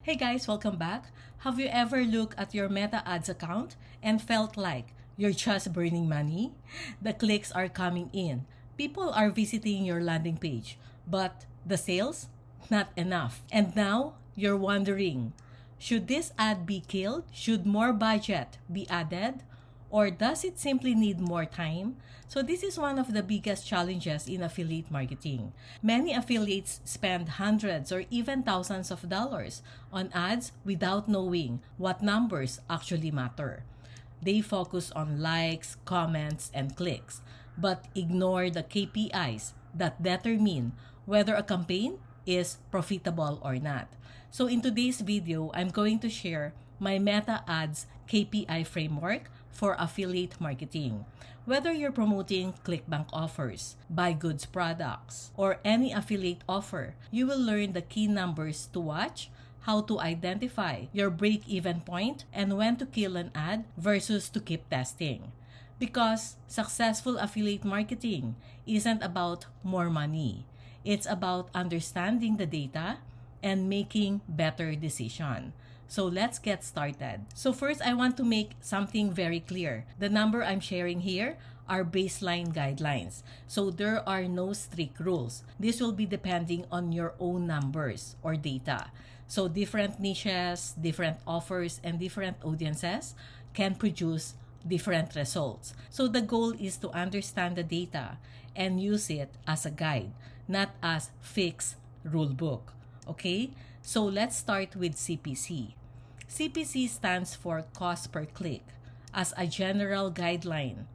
Hey guys, welcome back. Have you ever looked at your Meta Ads account and felt like you're just burning money? The clicks are coming in. People are visiting your landing page, but the sales? Not enough. And now you're wondering, should this ad be killed? Should more budget be added? Or does it simply need more time? So this is one of the biggest challenges in affiliate marketing. Many affiliates spend hundreds or even thousands of dollars on ads without knowing what numbers actually matter. They focus on likes, comments, and clicks, but ignore the KPIs that determine whether a campaign is profitable or not. So in today's video, I'm going to share my Meta Ads KPI framework for affiliate marketing. Whether you're promoting Clickbank offers, buy goods products, or any affiliate offer, you will learn the key numbers to watch, how to identify your break-even point, and when to kill an ad versus to keep testing. Because successful affiliate marketing isn't about more money. It's about understanding the data and making better decisions. So let's get started. So first, I want to make something very clear. The number I'm sharing here are baseline guidelines. So there are no strict rules. This will be depending on your own numbers or data. So different niches, different offers, and different audiences can produce different results. So the goal is to understand the data and use it as a guide, not as fixed rule book. Okay? So let's start with CPC. CPC stands for cost per click. As a general guideline,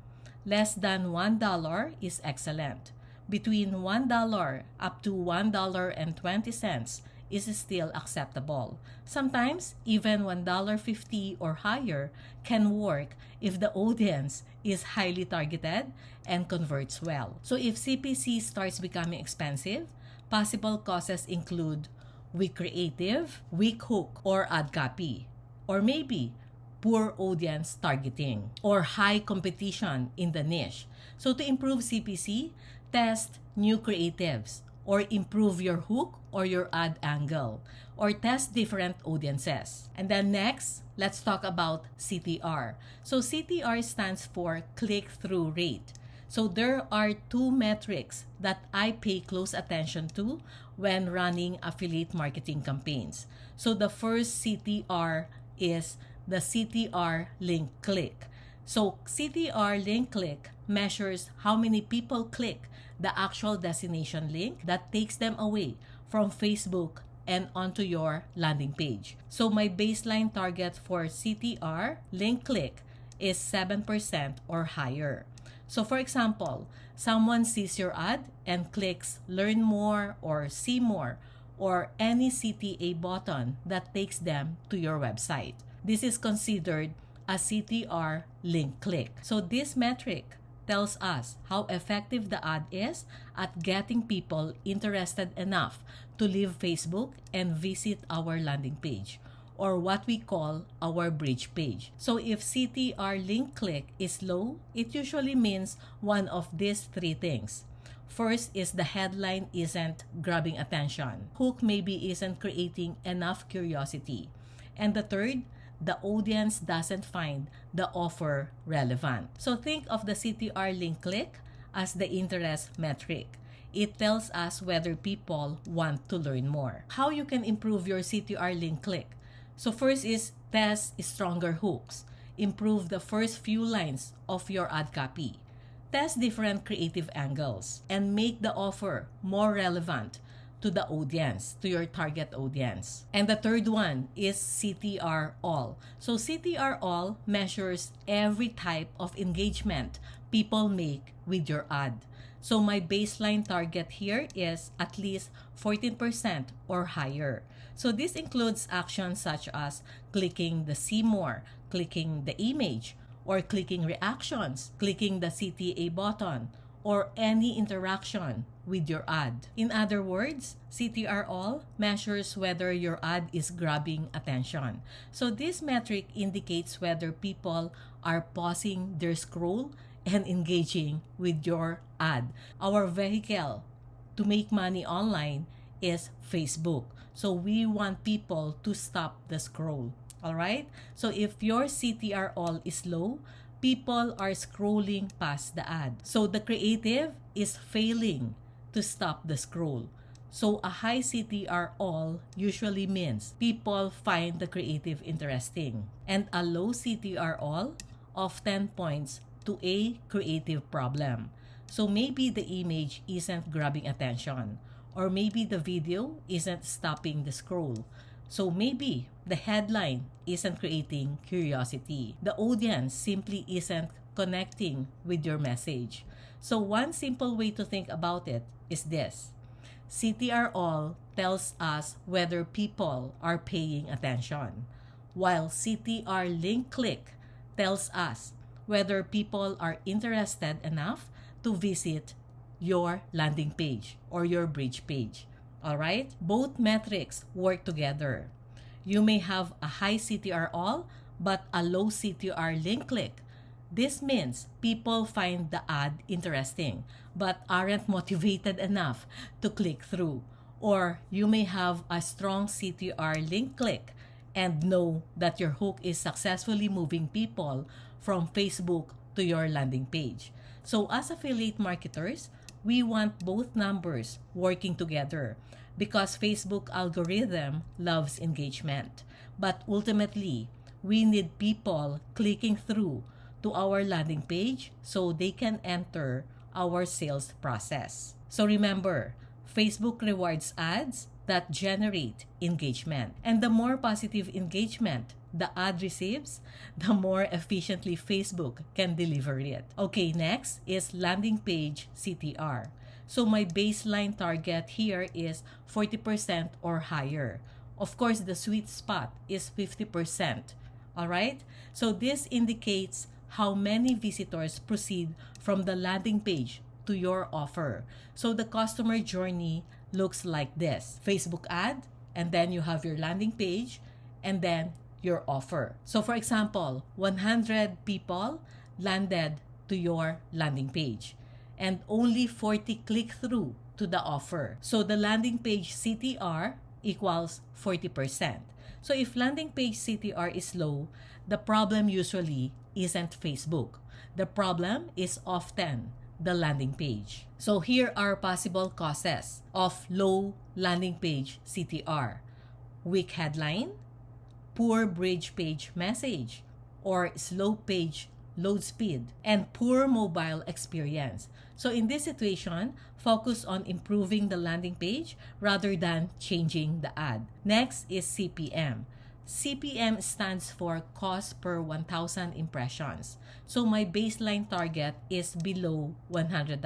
less than $1 is excellent. Between $1 up to $1.20 is still acceptable. Sometimes, even $1.50 or higher can work if the audience is highly targeted and converts well. So if CPC starts becoming expensive, possible causes include weak creative, weak hook or ad copy, or maybe poor audience targeting, or high competition in the niche. So to improve CPC, test new creatives, or improve your hook or your ad angle, or test different audiences. And then next, let's talk about CTR. So CTR stands for click-through rate. So there are two metrics that I pay close attention to when running affiliate marketing campaigns. So the first CTR is the CTR link click. So CTR link click measures how many people click the actual destination link that takes them away from Facebook and onto your landing page. So my baseline target for CTR link click is 7% or higher. So for example, someone sees your ad and clicks learn more or see more or any CTA button that takes them to your website. This is considered a CTR link click. So this metric tells us how effective the ad is at getting people interested enough to leave Facebook and visit our landing page, or what we call our bridge page. So if CTR link click is low, it usually means one of these three things. First is the headline isn't grabbing attention. Hook maybe isn't creating enough curiosity. And the third, the audience doesn't find the offer relevant. So think of the CTR link click as the interest metric. It tells us whether people want to learn more. How you can improve your CTR link click? So first is test stronger hooks. Improve the first few lines of your ad copy. Test different creative angles and make the offer more relevant to the audience, to your target audience. And the third one is CTR all. So CTR all measures every type of engagement people make with your ad. So my baseline target here is at least 14% or higher. So this includes actions such as clicking the see more, clicking the image, or clicking reactions, clicking the CTA button, or any interaction with your ad. In other words, CTR all measures whether your ad is grabbing attention. So this metric indicates whether people are pausing their scroll and engaging with your ad. Our vehicle to make money online is Facebook. So we want people to stop the scroll. All right? So if your CTR all is low, people are scrolling past the ad. So the creative is failing to stop the scroll. So a high CTR all usually means people find the creative interesting. And a low CTR all often points to a creative problem. So maybe the image isn't grabbing attention, or maybe the video isn't stopping the scroll. So maybe the headline isn't creating curiosity. The audience simply isn't connecting with your message. So one simple way to think about it is this. CTR all tells us whether people are paying attention, while CTR link click tells us whether people are interested enough to visit your landing page or your bridge page. All right? Both metrics work together. You may have a high CTR all but a low CTR link click. This means people find the ad interesting but aren't motivated enough to click through. Or you may have a strong CTR link click and know that your hook is successfully moving people from Facebook to your landing page. So as affiliate marketers, we want both numbers working together because Facebook algorithm loves engagement. But ultimately, we need people clicking through to our landing page so they can enter our sales process. So remember, Facebook rewards ads that generate engagement. And the more positive engagement the ad receives, the more efficiently Facebook can deliver it. Okay, next is landing page CTR. So my baseline target here is 40% or higher. Of course, the sweet spot is 50%. All right? So this indicates how many visitors proceed from the landing page to your offer. So the customer journey looks like this. Facebook ad, and then you have your landing page, and then your offer. So for example, 100 people landed to your landing page and only 40 click through to the offer. So the landing page CTR equals 40%. So if landing page CTR is low, the problem usually isn't Facebook. The problem is often the landing page. So here are possible causes of low landing page CTR. Weak headline, poor bridge page message, or slow page load speed, and poor mobile experience. So in this situation, focus on improving the landing page rather than changing the ad. Next is CPM. CPM stands for cost per 1,000 impressions. So my baseline target is below $100.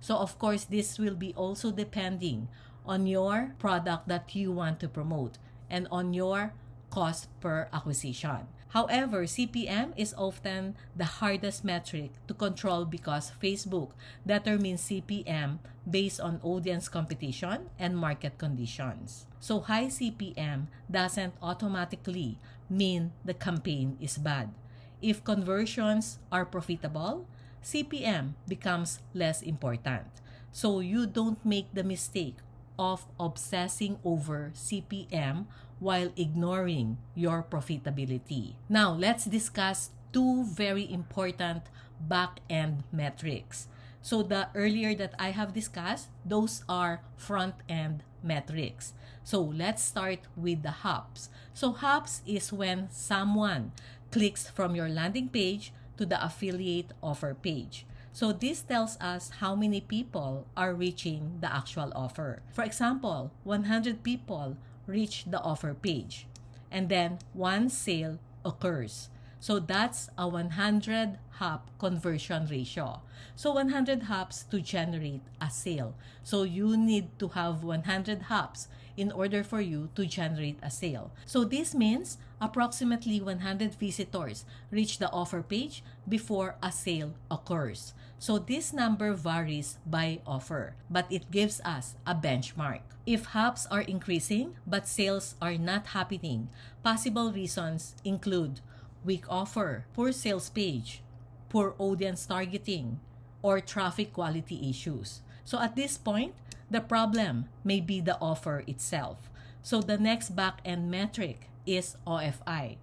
So of course, this will be also depending on your product that you want to promote and on your cost per acquisition. However, CPM is often the hardest metric to control because Facebook determines CPM based on audience competition and market conditions. So high CPM doesn't automatically mean the campaign is bad. If conversions are profitable, CPM becomes less important. So you don't make the mistake of obsessing over CPM while ignoring your profitability. Now, let's discuss two very important back-end metrics. So the earlier that I have discussed, those are front-end metrics. So let's start with the hops. So hops is when someone clicks from your landing page to the affiliate offer page. So this tells us how many people are reaching the actual offer. For example, 100 people reach the offer page and then one sale occurs. So that's a 100 hop conversion ratio. So 100 hops to generate a sale. So you need to have 100 hops in order for you to generate a sale. So this means approximately 100 visitors reach the offer page before a sale occurs. So this number varies by offer, but it gives us a benchmark. If hops are increasing but sales are not happening, possible reasons include weak offer, poor sales page, poor audience targeting, or traffic quality issues. So at this point, The problem may be the offer itself. So the next back-end metric is OFI.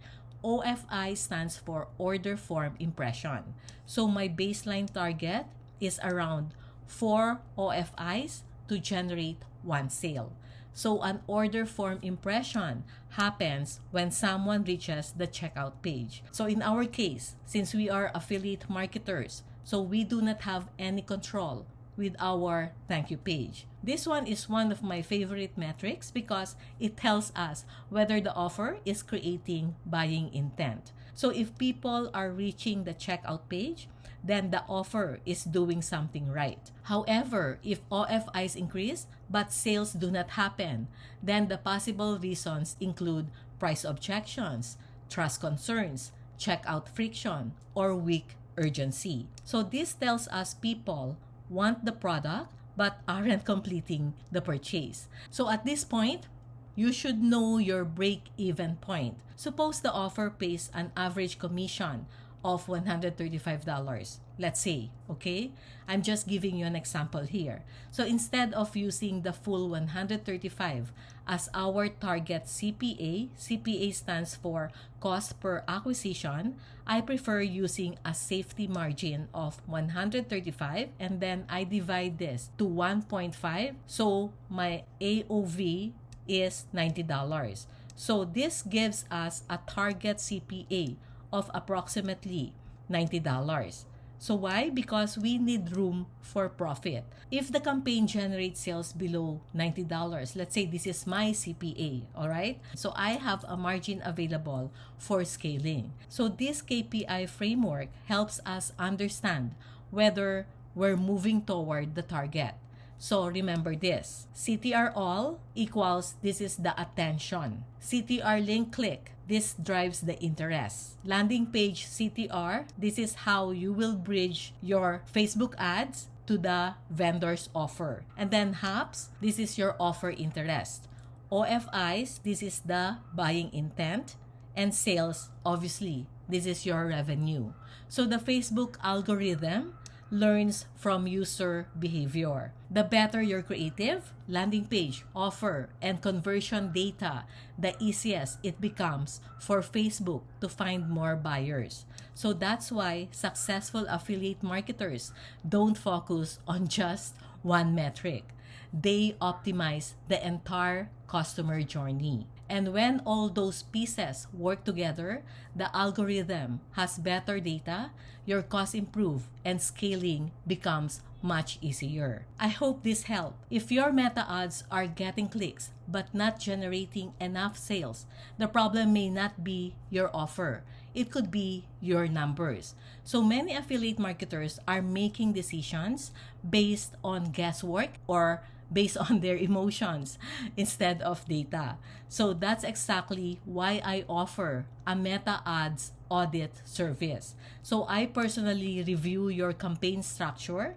OFI stands for order form impression. So my baseline target is around 4 OFIs to generate 1 sale. So an order form impression happens when someone reaches the checkout page. So in our case, since we are affiliate marketers, so we do not have any control with our thank you page. This one is one of my favorite metrics because it tells us whether the offer is creating buying intent. So if people are reaching the checkout page, then the offer is doing something right. However, if OFIs increase but sales do not happen, then the possible reasons include price objections, trust concerns, checkout friction, or weak urgency. So this tells us people want the product but aren't completing the purchase. So at this point, you should know your break-even point. Suppose the offer pays an average commission of $135, let's say, okay? I'm just giving you an example here. So instead of using the full $135 as our target CPA, CPA stands for cost per acquisition, I prefer using a safety margin of $135 and then I divide this to 1.5. So my AOV is $90. So this gives us a target CPA of approximately $90. So why? Because we need room for profit. If the campaign generates sales below $90, let's say this is my CPA, all right? So I have a margin available for scaling. So this KPI framework helps us understand whether we're moving toward the target. So remember this, CTR all equals this is the attention. CTR link click, this drives the interest. Landing page CTR, this is how you will bridge your Facebook ads to the vendor's offer. And then HAPS, this is your offer interest. OFIs, this is the buying intent. And sales, obviously, this is your revenue. So the Facebook algorithm learns from user behavior. The better your creative, landing page, offer, and conversion data, the easiest it becomes for Facebook to find more buyers. So that's why successful affiliate marketers don't focus on just one metric. They optimize the entire customer journey. And when all those pieces work together, the algorithm has better data, your costs improve, and scaling becomes much easier. I hope this helped. If your meta ads are getting clicks but not generating enough sales, the problem may not be your offer. It could be your numbers. So many affiliate marketers are making decisions based on guesswork or based on their emotions instead of data. So that's exactly why I offer a Meta Ads Audit Service. So I personally review your campaign structure,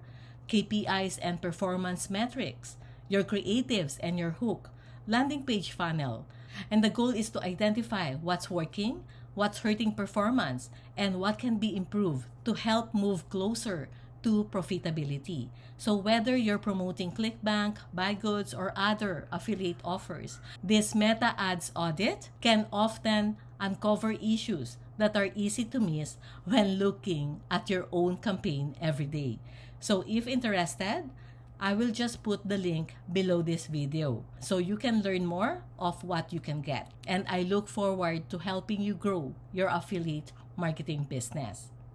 KPIs and performance metrics, your creatives and your hook, landing page funnel. And the goal is to identify what's working, what's hurting performance, and what can be improved to help move closer to profitability. So whether you're promoting Clickbank, Buy Goods, or other affiliate offers, this Meta Ads Audit can often uncover issues that are easy to miss when looking at your own campaign every day. So if interested, I will just put the link below this video so you can learn more of what you can get. And I look forward to helping you grow your affiliate marketing business.